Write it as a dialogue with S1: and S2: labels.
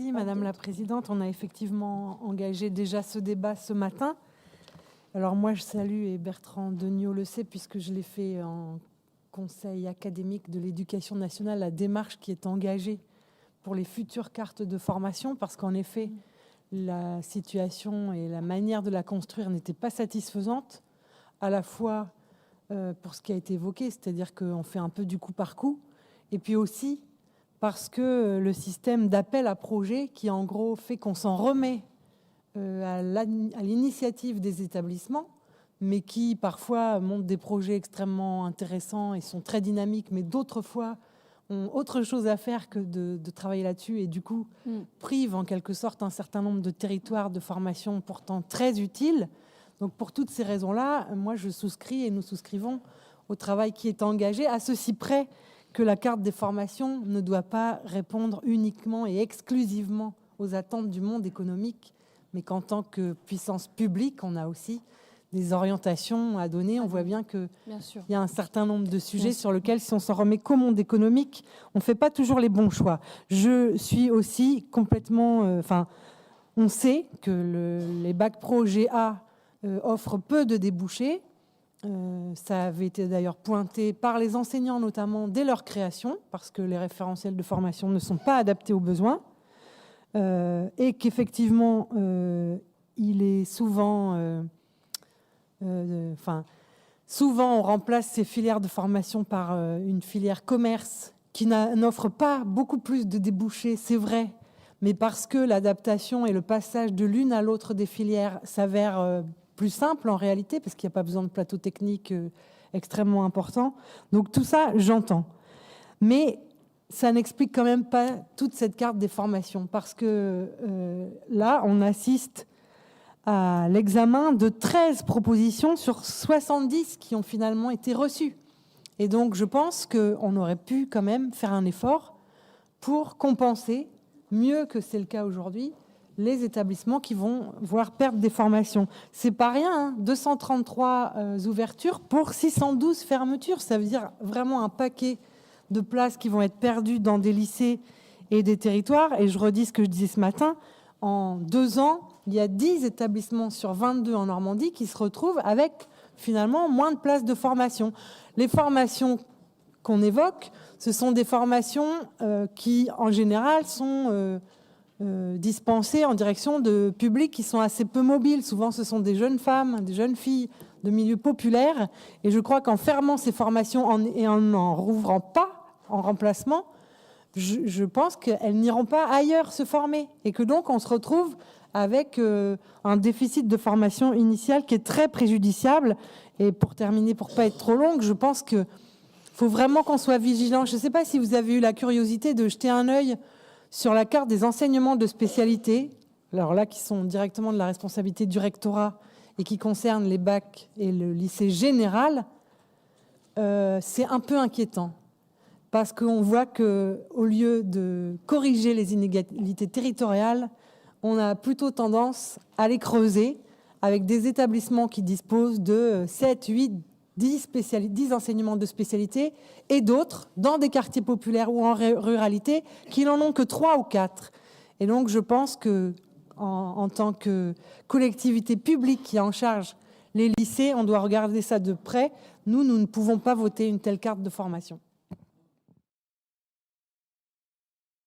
S1: Merci Madame la Présidente. On a effectivement engagé déjà ce débat ce matin. Alors moi je salue, et Bertrand Deniau le sait puisque je l'ai fait en conseil académique de l'éducation nationale, la démarche qui est engagée pour les futures cartes de formation, parce qu'en effet la situation et la manière de la construire n'était pas satisfaisante, à la fois pour ce qui a été évoqué, c'est-à-dire qu'on fait un peu du coup par coup, et puis aussi parce que le système d'appel à projet qui en gros fait qu'on s'en remet à l'initiative des établissements, mais qui parfois montent des projets extrêmement intéressants et sont très dynamiques, mais d'autres fois ont autre chose à faire que de travailler là-dessus et du coup privent en quelque sorte un certain nombre de territoires de formation pourtant très utiles. Donc pour toutes ces raisons-là, moi je souscris et nous souscrivons au travail qui est engagé, à ceci près que la carte des formations ne doit pas répondre uniquement et exclusivement aux attentes du monde économique, mais qu'en tant que puissance publique, on a aussi des orientations à donner. On voit bien qu'il y a un certain nombre de sujets sur lesquels, si on s'en remet qu'au monde économique, on ne fait pas toujours les bons choix. Je suis aussi complètement... on sait que les bacs pro GA offrent peu de débouchés. Ça avait été d'ailleurs pointé par les enseignants, notamment dès leur création, parce que les référentiels de formation ne sont pas adaptés aux besoins. Et qu'effectivement, il est souvent... souvent, on remplace ces filières de formation par une filière commerce qui n'offre pas beaucoup plus de débouchés, c'est vrai, mais parce que l'adaptation et le passage de l'une à l'autre des filières s'avèrent plus simple en réalité, parce qu'il n'y a pas besoin de plateau technique extrêmement important. Donc tout ça, j'entends. Mais ça n'explique quand même pas toute cette carte des formations, parce que là, on assiste à l'examen de 13 propositions sur 70 qui ont finalement été reçues. Et donc, je pense qu'on aurait pu quand même faire un effort pour compenser, mieux que c'est le cas aujourd'hui, les établissements qui vont voir perdre des formations. C'est pas rien, hein, 233 ouvertures pour 612 fermetures. Ça veut dire vraiment un paquet de places qui vont être perdues dans des lycées et des territoires. Et je redis ce que je disais ce matin, en 2 ans, il y a 10 établissements sur 22 en Normandie qui se retrouvent avec finalement moins de places de formation. Les formations qu'on évoque, ce sont des formations qui en général sont dispensées en direction de publics qui sont assez peu mobiles. Souvent ce sont des jeunes femmes, des jeunes filles de milieux populaires. Et je crois qu'en fermant ces formations et en n'en rouvrant pas en remplacement, je pense qu'elles n'iront pas ailleurs se former et que donc on se retrouve avec un déficit de formation initiale qui est très préjudiciable. Et pour terminer, pour pas être trop longue, je pense qu'il faut vraiment qu'on soit vigilant. Je ne sais pas si vous avez eu la curiosité de jeter un œil sur la carte des enseignements de spécialité, alors là qui sont directement de la responsabilité du rectorat et qui concernent les bacs et le lycée général. C'est un peu inquiétant. Parce qu'on voit qu'au lieu de corriger les inégalités territoriales, on a plutôt tendance à les creuser avec des établissements qui disposent de 7, 8, 10 enseignements de spécialité et d'autres dans des quartiers populaires ou en ruralité qui n'en ont que 3 ou 4. Et donc je pense qu'en tant que collectivité publique qui a en charge les lycées, on doit regarder ça de près. Nous ne pouvons pas voter une telle carte de formation.